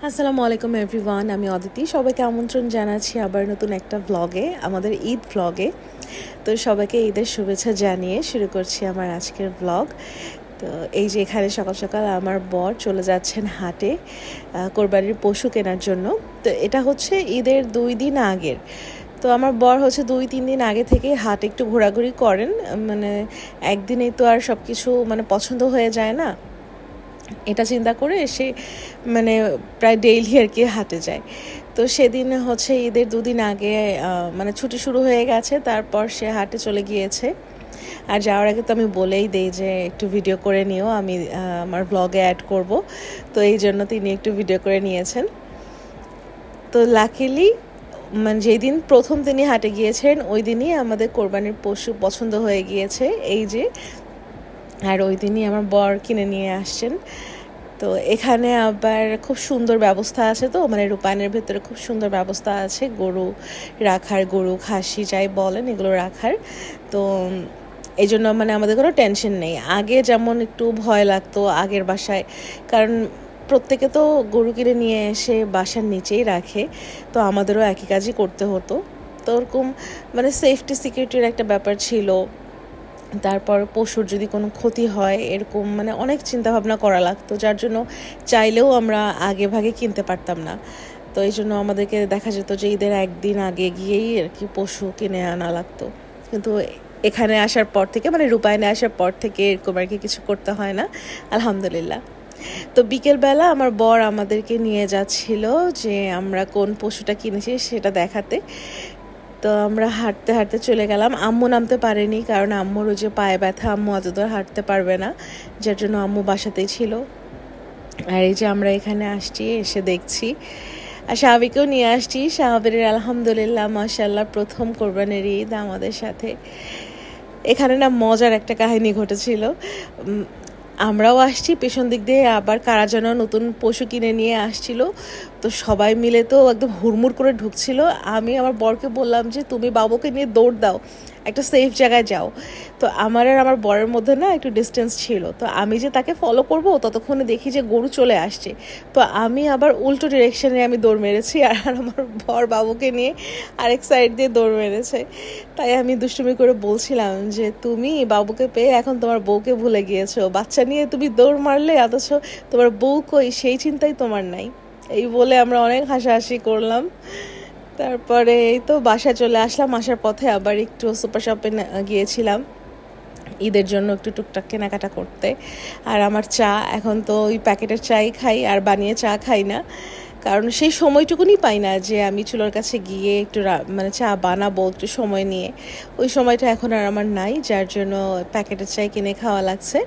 আসসালামু আলাইকুম এভরিওয়ান, আমি অদিতি। সবাইকে আমন্ত্রণ জানাচ্ছি আবার নতুন একটা ভ্লগে, আমাদের ঈদ ভ্লগে। তো সবাইকে ঈদের শুভেচ্ছা জানিয়ে শুরু করছি আমার আজকের ভ্লগ। তো এই যে এখানে সকাল সকাল আমার বর চলে যাচ্ছেন হাটে কোরবানির পশু কেনার জন্য। তো এটা হচ্ছে ঈদের 2 দিন আগের। তো আমার বর হচ্ছে 2-3 দিন আগে থেকে হাটে একটু ঘোরাঘুরি করেন, মানে একদিনেই তো আর সব কিছু পছন্দ হয়ে যায় না। এটা চিন্তা করে সে প্রায় ডেইলি আর কি হাটে যায়। তো সেদিন হচ্ছে ঈদের 2 দিন আগে ছুটি শুরু হয়ে গেছে, তারপর সে হাটে চলে গিয়েছে। আর যাওয়ার আগে তো আমি বলেই দেই যে একটু ভিডিও করে নিও, আমি আমার ব্লগে অ্যাড করব। তো এই জন্য তিনি একটু ভিডিও করে নিয়েছেন। তো লাকিলি যেই দিন প্রথম তিনি হাটে গিয়েছেন ওই দিনই আমাদের কোরবানির পশু পছন্দ হয়ে গিয়েছে, এই যে। আর ওই দিনই আমার বর কিনে নিয়ে আসছেন। তো এখানে আবার খুব সুন্দর ব্যবস্থা আছে, তো রূপায়ণের ভেতরে খুব সুন্দর ব্যবস্থা আছে গরু রাখার, গরু খাসি যাই বলেন এগুলো রাখার। তো এই জন্য আমাদের কোনো টেনশন নেই। আগে যেমন একটু ভয় লাগতো আগের বাসায়, কারণ প্রত্যেকে তো গরু কিনে নিয়ে এসে বাসার নিচেই রাখে, তো আমাদেরও একই কাজই করতে হতো। তো ওরকম সেফটি সিকিউরিটির একটা ব্যাপার ছিল। তারপর পশুর যদি কোনো ক্ষতি হয় এরকম অনেক চিন্তাভাবনা করা লাগতো, যার জন্য চাইলেও আমরা আগে ভাগে কিনতে পারতাম না। তো এই জন্য আমাদেরকে দেখা যেত যে ঈদের একদিন আগে গিয়েই আর কি পশু কিনে আনা লাগতো। কিন্তু এখানে আসার পর থেকে রূপায়ণে আসার পর থেকে এরকম আর কি কিছু করতে হয় না, আলহামদুলিল্লাহ। তো বিকেলবেলা আমার বর আমাদেরকে নিয়ে যাচ্ছিল যে আমরা কোন পশুটা কিনেছি সেটা দেখাতে। তো আমরা হাঁটতে হাঁটতে চলে গেলাম। আম্মু নামতে পারেনি, কারণ আম্মুর ওই যে পায়ে ব্যথা, আম্মু অত দূর হাঁটতে পারবে না, যার জন্য আম্মু বাসাতেই ছিল। আর এই যে আমরা এখানে আসছি, এসে দেখছি। আর শাহাবিকেও নিয়ে আসছি। শাহাবের আলহামদুলিল্লাহ মাশাআল্লাহ প্রথম কোরবানির ঈদ আমাদের সাথে। এখানে না মজার একটা কাহিনী ঘটেছিল। আমরাও আসছি, পেছন দিক দিয়ে আবার কারা যেন নতুন পশু কিনে নিয়ে আসছিল। তো সবাই মিলে তো একদম হুড়মুড় করে ঢুকছিল। আমি আমার বরকে বললাম যে তুমি বাবুকে নিয়ে দৌড় দাও, একটা সেফ জায়গায় যাও। তো আমার আর আমার বরের মধ্যে না একটু ডিস্টেন্স ছিল, তো আমি যে তাকে ফলো করব ততক্ষণে দেখি যে গরু চলে আসছে। তো আমি আবার উল্টো ডিরেকশনে আমি দৌড় মেরেছি, আর আমার বর বাবুকে নিয়ে আরেক সাইড দিয়ে দৌড় মেরেছে। তাই আমি দুষ্টুমি করে বলছিলাম যে তুমি বাবুকে পেয়ে এখন তোমার বউকে ভুলে গিয়েছো, বাচ্চা নিয়ে তুমি দৌড় মারলে, অথচ তোমার বউ কই সেই চিন্তাই তোমার নাই। এই বলে আমরা অনেক হাসাহাসি করলাম। তারপরে এই তো বাসায় চলে আসলাম। আসার পথে আবার একটু সুপার শপে গিয়েছিলাম ঈদের জন্য একটু টুকটাক কেনাকাটা করতে। আর আমার চা, এখন তো ওই প্যাকেটের চাই খাই, আর বানিয়ে চা খাই না, কারণ সেই সময়টুকুনি পাই না যে আমি চুলার কাছে গিয়ে একটু চা বানাবো একটু সময় নিয়ে। ওই সময়টা এখন আর আমার নাই, যার জন্য প্যাকেটের চাই কিনে খাওয়া লাগছে।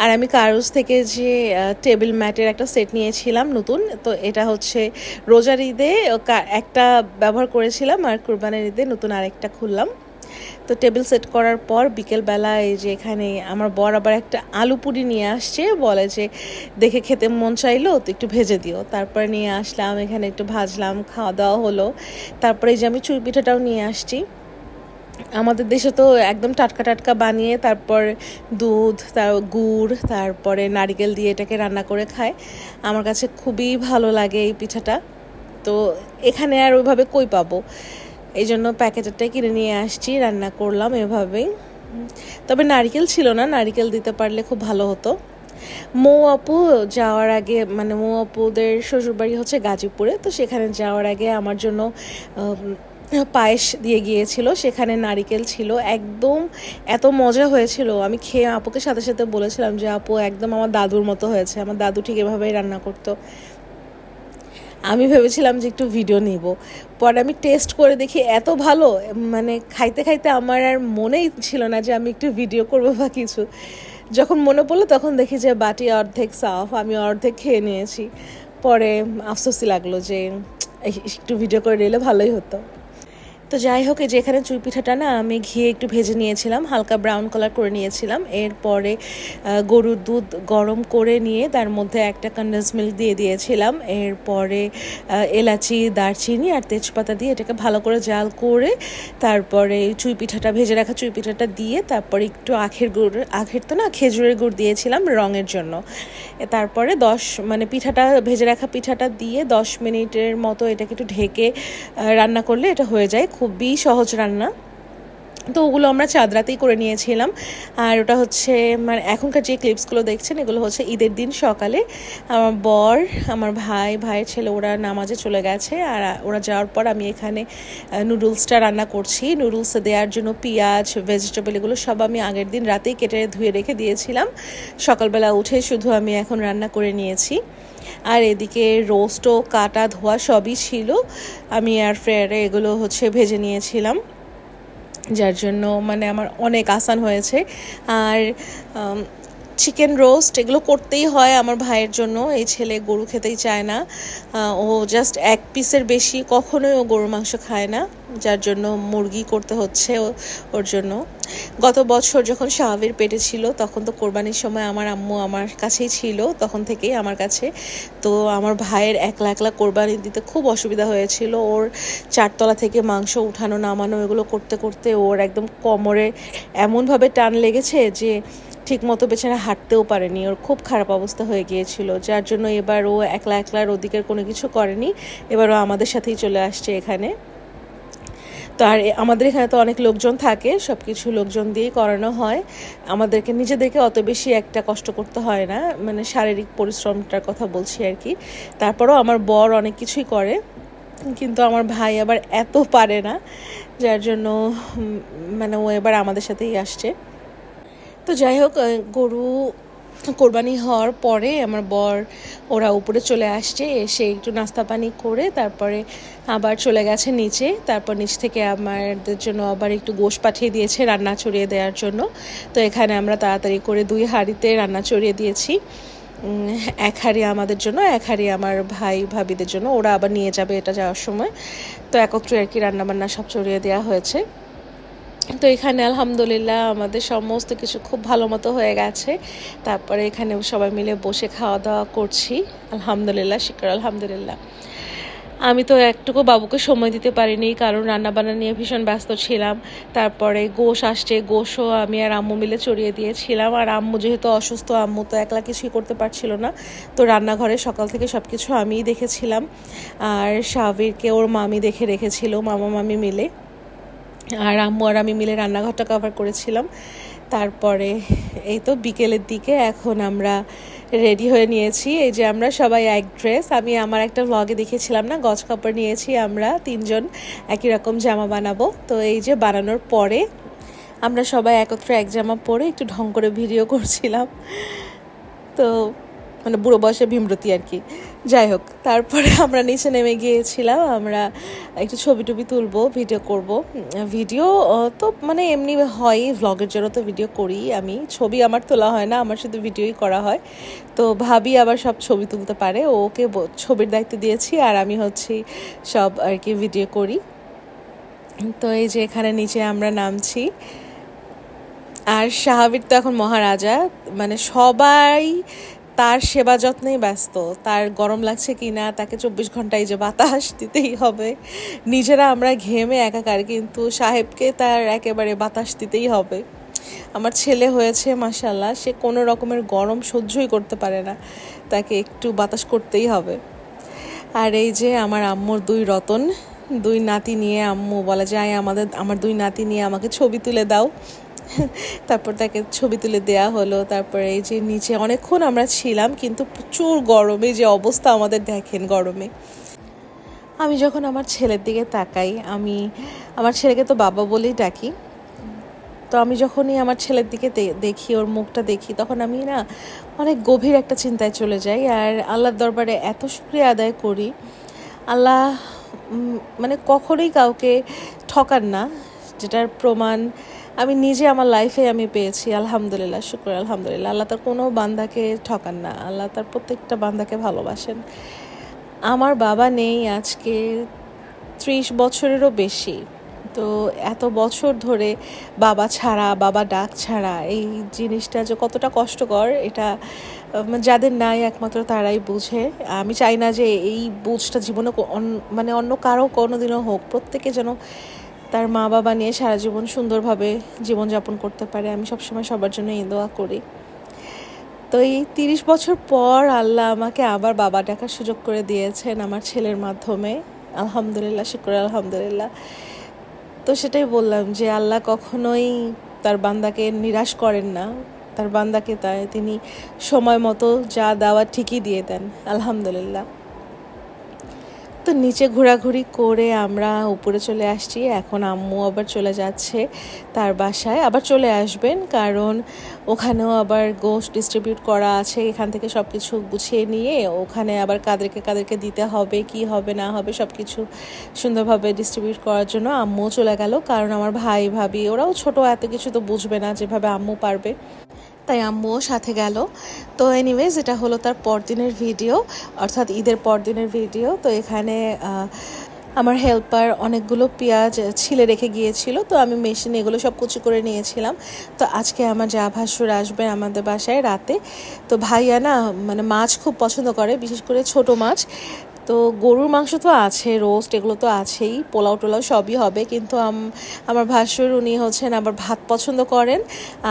আর আমি কারুজ থেকে যে টেবিল ম্যাটের একটা সেট নিয়েছিলাম নতুন, তো এটা হচ্ছে রোজার ঈদে একটা ব্যবহার করেছিলাম, আর কুরবানির ঈদে নতুন আরেকটা খুললাম। তো টেবিল সেট করার পর বিকেলবেলা এই যে এখানে আমার বর আবার একটা আলু পুরি নিয়ে আসছে, বলে যে দেখে খেতে মন চাইলো তো একটু ভেজে দিও। তারপরে নিয়ে আসলাম, এখানে একটু ভাজলাম, খাওয়া দাওয়া হলো। তারপরে এই যে আমি চুই পিঠাটাও নিয়ে আসছি। আমাদের দেশে তো একদম টাটকা টাটকা বানিয়ে তারপর দুধ, গুড়, তারপরে নারকেল দিয়ে এটাকে রান্না করে খায়। আমার কাছে খুবই ভালো লাগে এই পিঠাটা। তো এখানে আর ওইভাবে কই পাবো, এই জন্য প্যাকেটেরটাই কিনে নিয়ে আসছি, রান্না করলাম এভাবেই। তবে নারকেল ছিল না, নারকেল দিতে পারলে খুব ভালো হতো। মৌ আপু যাওয়ার আগে মৌ আপুদের শ্বশুরবাড়ি হচ্ছে গাজীপুরে, তো সেখানে যাওয়ার আগে আমার জন্য পায়েস দিয়ে গিয়েছিল, সেখানে নারকেল ছিল একদম। এত মজা হয়েছিল, আমি খেয়ে আপুকে সাথে সাথে বলেছিলাম যে আপু একদম আমার দাদুর মতো হয়েছে, আমার দাদু ঠিক এভাবেই রান্না করতো। আমি ভেবেছিলাম যে একটু ভিডিও নিব, পরে আমি টেস্ট করে দেখি এত ভালো, খাইতে খাইতে আমার আর মনেই ছিল না যে আমি একটু ভিডিও করবো বা কিছু। যখন মনে পড়লো তখন দেখি যে বাটি অর্ধেক সাফ, আমি অর্ধেক খেয়ে নিয়েছি। পরে আফসোসই লাগলো যে একটু ভিডিও করে নিলে ভালোই হতো। তো তো যাই হোক, এই যে এখানে চুই পিঠাটা না আমি ঘিয়ে একটু ভেজে নিয়েছিলাম, হালকা ব্রাউন কালার করে নিয়েছিলাম। এরপরে গরুর দুধ গরম করে নিয়ে তার মধ্যে একটা কনডেন্স মিল্ক দিয়ে দিয়েছিলাম। এরপরে এলাচি, দারচিনি আর তেজপাতা দিয়ে এটাকে ভালো করে জাল করে তারপরে চুই পিঠাটা, ভেজে রাখা চুই পিঠাটা দিয়ে তারপরে একটু আখের তো না, খেজুরের গুড় দিয়েছিলাম রঙের জন্য। তারপরে পিঠাটা, ভেজে রাখা পিঠাটা দিয়ে 10 মিনিটের মতো এটাকে একটু ঢেকে রান্না করলে এটা হয়ে যায়। খুবই সহজ রান্না। তো ওগুলো আমরা চাঁদরাতেই করে নিয়েছিলাম। আর ওটা হচ্ছে এখনকার যে ক্লিপসগুলো দেখছেন এগুলো হচ্ছে ঈদের দিন সকালে আমার বর, আমার ভাইয়ের ছেলে ওরা নামাজে চলে গেছে। আর ওরা যাওয়ার পর আমি এখানে নুডলসটা রান্না করছি। নুডলস দেওয়ার জন্য পেঁয়াজ, ভেজিটেবল এগুলো সব আমি আগের দিন রাতেই কেটে ধুয়ে রেখে দিয়েছিলাম। সকালবেলা উঠে শুধু আমি এখন রান্না করে নিয়েছি। আর এদিকে রোস্টও কাটা ধোয়া সবই ছিল। আমি এয়ার ফ্রায়ারে এগুলো হচ্ছে ভেজে নিয়েছিলাম, যার জন্য আমার অনেক আসান হয়েছে। আর চিকেন রোস্ট এগুলো করতেই হয় আমার ভাইয়ের জন্য। এই ছেলে গরু খেতেই চায় না, ও জাস্ট 1 পিসের বেশি কখনোই ও গরুর মাংস খায় না, যার জন্য মুরগি করতে হচ্ছে ওর জন্য। গত বছর যখন শাহাবির পেটে ছিল তখন তো কোরবানির সময় আমার আম্মু আমার কাছেই ছিল, তখন থেকেই আমার কাছে। তো আমার ভাইয়ের একলা একলা কোরবানি দিতে খুব অসুবিধা হয়েছিল। ওর 4 তলা থেকে মাংস উঠানো নামানো এগুলো করতে করতে ওর একদম কোমরে এমনভাবে টান লেগেছে যে ঠিক মতো বেচারা হাঁটতেও পারেনি। ওর খুব খারাপ অবস্থা হয়ে গিয়েছিল, যার জন্য এবার ও একলা ওদিকের কোনো কিছু করেনি। এবার ও আমাদের সাথেই চলে আসছে এখানে। তো আর আমাদের এখানে তো অনেক লোকজন থাকে, সব কিছু লোকজন দিয়েই করানো হয়। আমাদেরকে নিজেদেরকে অত বেশি একটা কষ্ট করতে হয় না, শারীরিক পরিশ্রমটার কথা বলছি আর কি। তারপরেও আমার বর অনেক কিছুই করে, কিন্তু আমার ভাই আবার এত পারে না, যার জন্য ও এবার আমাদের সাথেই আসছে। তো যাই হোক, গরু কোরবানি হওয়ার পরে আমার বর ওরা উপরে চলে আসছে, এসে একটু নাস্তা পানি করে তারপরে আবার চলে গেছে নিচে। তারপর নিচ থেকে আমাদের জন্য আবার একটু গোশ পাঠিয়ে দিয়েছে রান্না চড়িয়ে দেওয়ার জন্য। তো এখানে আমরা তাড়াতাড়ি করে 2 হাঁড়িতে রান্না চড়িয়ে দিয়েছি। 1 হাঁড়ি আমাদের জন্য, 1 হাঁড়ি আমার ভাই ভাবিদের জন্য, ওরা আবার নিয়ে যাবে এটা যাওয়ার সময়। তো একত্রে আর কি রান্নাবান্না সব চড়িয়ে দেওয়া হয়েছে। তো এখানে আলহামদুলিল্লাহ আমাদের সমস্ত কিছু খুব ভালো মতো হয়ে গেছে। তারপরে এখানে সবাই মিলে বসে খাওয়া দাওয়া করছি। আলহামদুলিল্লাহ, শিকর আলহামদুলিল্লাহ। আমি তো একটুকু বাবুকে সময় দিতে পারিনি, কারণ রান্নাবান্না নিয়ে ভীষণ ব্যস্ত ছিলাম। তারপরে গোশ আসছে, গোশও আমি আর আম্মু মিলে চড়িয়ে দিয়েছিলাম। আর আম্মু যেহেতু অসুস্থ, আম্মু তো একলা কিছুই করতে পারছিল না, তো রান্নাঘরে সকাল থেকে সব কিছু আমিই দেখেছিলাম। আর শাহবীরকে ওর মামি দেখে রেখেছিল, মামা মামি মিলে। আর আম্মু আর আমি মিলে রান্নাঘরটা কভার করেছিলাম। তারপরে এই তো বিকেলের দিকে এখন আমরা রেডি হয়ে নিয়েছি। এই যে আমরা সবাই এক ড্রেস, আমি আমার একটা ভ্লগে দেখেছিলাম না, গজ কাপড় নিয়েছি আমরা 3 জন একই রকম জামা বানাবো। তো এই যে বানানোর পরে আমরা সবাই একত্রে এক জামা পরে একটু ঢং করে ভিডিও করছিলাম। তো বুড়ো বয়সে ভীমরতি আর কি। যাই হোক, তারপরে আমরা নিচে নেমে গিয়েছিলাম, আমরা একটু ছবি টবি তুলবো, ভিডিও করব। ভিডিও তো এমনি হয়, ভ্লগের জন্য তো ভিডিও করি আমি, ছবি আমার তোলা হয় না, আমার শুধু ভিডিওই করা হয়। তো ভাবি আবার সব ছবি তুলতে পারে, ওকে ছবির দায়িত্ব দিয়েছি, আর আমি হচ্ছি সব আর কি ভিডিও করি। তো এই যে এখানে নিচে আমরা নামছি। আর শাহাবীর তো এখন মহারাজা, সবাই তার সেবা যত্নেই ব্যস্ত। তার গরম লাগছে কি না, তাকে 24 ঘন্টায় যে বাতাস দিতেই হবে। নিজেরা আমরা ঘেমে একাকার, কিন্তু সাহেবকে তার একেবারে বাতাস দিতেই হবে। আমার ছেলে হয়েছে মাশাআল্লাহ, সে কোনো রকমের গরম সহ্যই করতে পারে না, তাকে একটু বাতাস করতেই হবে। আর এই যে আমার আম্মুর 2 রতন, 2 নাতি নিয়ে আম্মু বলে যায় আমার 2 নাতি নিয়ে আমাকে ছবি তুলে দাও। তারপর তাকে ছবি তুলে দেয়া হলো। তারপরে এই যে নিচে অনেকক্ষণ আমরা ছিলাম, কিন্তু প্রচুর গরমে যে অবস্থা আমাদের, দেখেন গরমে। আমি যখন আমার ছেলের দিকে তাকাই, আমি আমার ছেলেকে তো বাবা বলেই ডাকি, তো আমি যখনই আমার ছেলের দিকে দেখি, ওর মুখটা দেখি, তখন আমি না অনেক গভীর একটা চিন্তায় চলে যাই। আর আল্লাহর দরবারে এত শুকরিয়া আদায় করি, আল্লাহ কখনোই কাউকে ঠকান না, যেটার প্রমাণ আমি নিজে আমার লাইফে আমি পেয়েছি। আলহামদুলিল্লাহ, শুকর আলহামদুলিল্লাহ। আল্লাহ তার কোনো বান্দাকে ঠকান না, আল্লাহ তার প্রত্যেকটা বান্দাকে ভালোবাসেন। আমার বাবা নেই আজকে 30 বছরেরও বেশি, তো এত বছর ধরে বাবা ছাড়া, বাবা ডাক ছাড়া এই জিনিসটা যে কতটা কষ্টকর, এটা যাদের নাই একমাত্র তারাই বুঝে। আমি চাই না যে এই বুঝটা জীবনে মানে অন্য কারো কোনোদিনও হোক। প্রত্যেকে যেন তার মা বাবা নিয়ে সারা জীবন সুন্দরভাবে জীবনযাপন করতে পারে। আমি সবসময় সবার জন্য এই দোয়া করি। তো এই 30 বছর পর আল্লাহ আমাকে আবার বাবা ডাকার সুযোগ করে দিয়েছেন আমার ছেলের মাধ্যমে। আলহামদুলিল্লাহ, শুকর আলহামদুলিল্লাহ। তো সেটাই বললাম যে আল্লাহ কখনোই তার বান্দাকে নিরাশ করেন না, তার বান্দাকে তিনি সময় মতো যা দেওয়া ঠিকই দিয়ে দেন। আলহামদুলিল্লাহ। তো নিচে ঘোরাঘুরি করে আমরা উপরে চলে আসছি। এখন আম্মু আবার চলে যাচ্ছে তার বাসায়, আবার চলে আসবেন, কারণ ওখানেও আবার গোশত ডিস্ট্রিবিউট করা আছে। এখান থেকে সব কিছু গুছিয়ে নিয়ে ওখানে আবার কাদেরকে দিতে হবে, কি হবে না হবে সব কিছু সুন্দরভাবে ডিস্ট্রিবিউট করার জন্য আম্মুও চলে গেল। কারণ আমার ভাই ভাবি ওরাও ছোট, এত কিছু তো বুঝবে না যেভাবে আম্মু পারবে, তাই আম্মুও সাথে গেল। তো এনিওয়েজ, এটা হলো তার পরদিনের ভিডিও, অর্থাৎ ঈদের পরদিনের ভিডিও। তো এখানে আমার হেল্পার অনেকগুলো পেঁয়াজ ছিলে রেখে গিয়েছিল, তো আমি মেশিনে এগুলো সব কুচি করে নিয়েছিলাম। তো আজকে আমার যা ভাসুর আসবেন আমাদের বাসায় রাতে। তো ভাইয়া না মানে মাছ খুব পছন্দ করে, বিশেষ করে ছোট মাছ। তো গরুর মাংস তো আছে, রোস্ট এগুলো তো আছেই, পোলাও টোলাও সবই হবে, কিন্তু আমার ভাসুর উনি হচ্ছেন আবার ভাত পছন্দ করেন,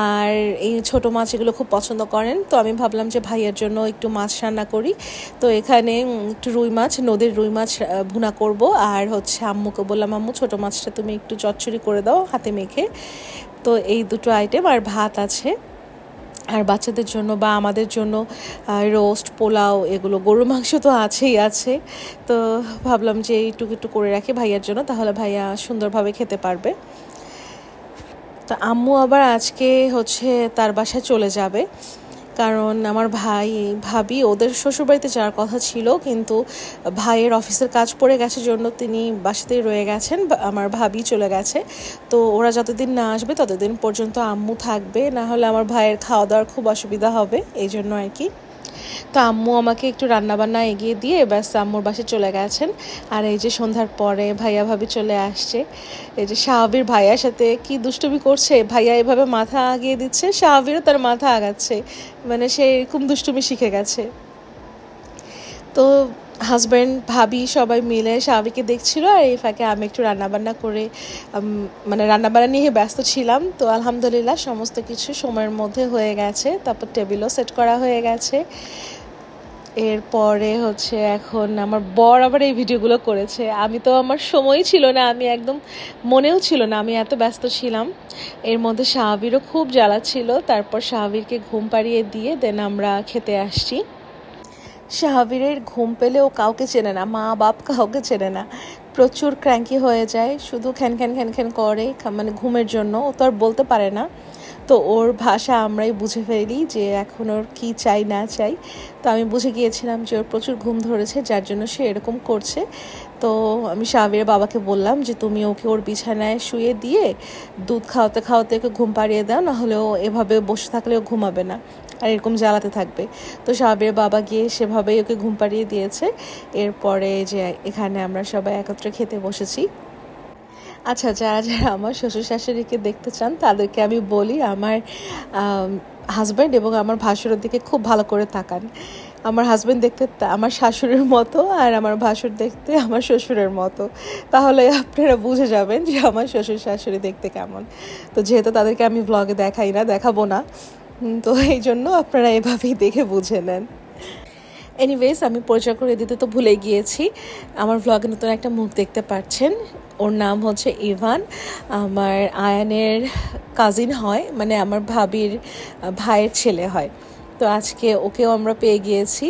আর এই ছোট মাছ এগুলো খুব পছন্দ করেন। তো আমি ভাবলাম যে ভাইয়ের জন্য একটু মাছ রান্না করি। তো এখানে একটু রুই মাছ, নদীর রুই মাছ ভুনা করব। আর হচ্ছে আম্মুকে বললাম, আম্মু ছোটো মাছটা তুমি একটু চচ্চড়ি করে দাও হাতে মেখে। তো এই দুটো আইটেম, আর ভাত আছে। আর বাচ্চাদের জন্য বা আমাদের জন্য রোস্ট, পোলাও, এগুলো গরুর মাংস তো আছেই আছে। তো ভাবলাম যে একটু একটু করে রাখি ভাইয়ার জন্য, তাহলে ভাইয়া সুন্দরভাবে খেতে পারবে। তো আম্মু আবার আজকে হচ্ছে তার বাসায় চলে যাবে, কারণ আমার ভাবি ওদের শ্বশুরবাড়িতে যাওয়ার কথা ছিল, কিন্তু ভাইয়ের অফিসের কাজ পড়ে গেছে জন্য তিনি বাসাতেই রয়ে গেছেন। আমার ভাবি চলে গেছে। তো ওরা যতদিন না আসবে ততদিন পর্যন্ত আম্মু থাকবে, না হলে আমার ভাইয়ের খাওয়া দাওয়ার খুব অসুবিধা হবে, এই জন্য আর কি। তো আম্মু আমাকে একটু রান্নাবান্না এগিয়ে দিয়ে ব্যাস আম্মুর বাসে চলে গেছেন। আর এই যে সন্ধ্যার পরে ভাইয়া ভাবি চলে আসছে। এই যে শাহাবির ভাইয়ার সাথে কি দুষ্টুমি করছে, ভাইয়া এভাবে মাথা আগিয়ে দিচ্ছে, শাহাবিরও তার মাথা আগাচ্ছে, মানে সে এরকম দুষ্টুমি শিখে গেছে। তো হাজব্যান্ড ভাবি সবাই মিলে স্বাভাবিককে দেখছিল, আর এই ফাঁকে আমি একটু রান্নাবান্না করে মানে রান্নাবান্না নিয়ে ব্যস্ত ছিলাম। তো আলহামদুলিল্লাহ সমস্ত কিছু সময়ের মধ্যে হয়ে গেছে, তারপর টেবিলও সেট করা হয়ে গেছে। এরপরে হচ্ছে এখন আমার বর আবার এই ভিডিওগুলো করেছে। আমি তো, আমার সময়ই ছিল না, আমি একদম মনেও ছিল না, আমি এত ব্যস্ত ছিলাম। এর মধ্যে শাহাবিরও খুব জ্বালা ছিল। তারপর শাহাবিরকে ঘুম পাড়িয়ে দিয়ে দেন আমরা খেতে আসছি। শাহাবিরের ঘুম পেলে ও কাউকে চেনে না, মা বাপ কাউকে চেনে না, প্রচুর ক্র্যাঙ্কি হয়ে যায়, শুধু খ্যান খ্যান খ্যান খ্যান করে, মানে ঘুমের জন্য। ও তো আর বলতে পারে না। তো ওর ভাষা আমরাই বুঝে ফেলি যে এখন ওর কী চাই না চাই। তো আমি বুঝে গিয়েছিলাম যে ওর প্রচুর ঘুম ধরেছে, যার জন্য সে এরকম করছে। তো আমি শাহাবিরের বাবাকে বললাম যে তুমি ওকে ওর বিছানায় শুয়ে দিয়ে দুধ খাওয়াতে খাওয়াতে ওকে ঘুম পাড়িয়ে দাও, নাহলে ও এভাবে বসে থাকলে ও ঘুমাবে না, আর এরকম জ্বালাতে থাকবে। তো শাহাবিরের বাবা গিয়ে সেভাবেই ওকে ঘুম পাড়িয়ে দিয়েছে। এরপরে যে এখানে আমরা সবাই একত্রে খেতে বসেছি। আচ্ছা, যারা যারা আমার শ্বশুর শাশুড়িকে দেখতে চান তাদেরকে আমি বলি, আমার হাজব্যান্ড এবং আমার ভাসুরের দিকে খুব ভালো করে তাকান। আমার হাজব্যান্ড দেখতে আমার শাশুড়ির মতো, আর আমার ভাসুর দেখতে আমার শ্বশুরের মতো, তাহলে আপনারা বুঝে যাবেন যে আমার শ্বশুর শাশুড়ি দেখতে কেমন। তো যেহেতু তাদেরকে আমি ব্লগে দেখাই না, দেখাবো না, তো এই জন্য আপনারা এভাবেই দেখে বুঝে নেন। এনিওয়েজ, আমি পরিচয় করে দিতে তো ভুলে গিয়েছি। আমার ভ্লগে নতুন একটা মুখ দেখতে পাচ্ছেন, ওর নাম হচ্ছে ইভান। আমার আয়ানের কাজিন হয়, মানে আমার ভাবির ভাইয়ের ছেলে হয়। তো আজকে ওকেও আমরা পেয়ে গিয়েছি।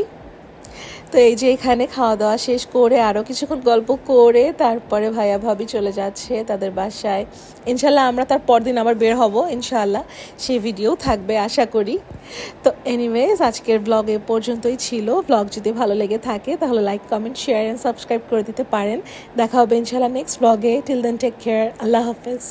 তো এই যে এখানে খাওয়া দাওয়া শেষ করে আরও কিছুক্ষণ গল্প করে তারপরে ভাইয়া ভাবি চলে যাচ্ছে তাদের বাসায়। ইনশাল্লাহ আমরা তার পরদিন আবার বের হব, ইনশাল্লাহ সেই ভিডিও থাকবে আশা করি। তো এনিওয়েজ, আজকের ব্লগ এ পর্যন্তই ছিল। ব্লগ যদি ভালো লেগে থাকে তাহলে like, comment, share and subscribe করে দিতে পারেন। দেখা হবে ইনশাল্লাহ নেক্সট ব্লগে। টিল দেন টেক কেয়ার, আল্লাহ হাফেজ।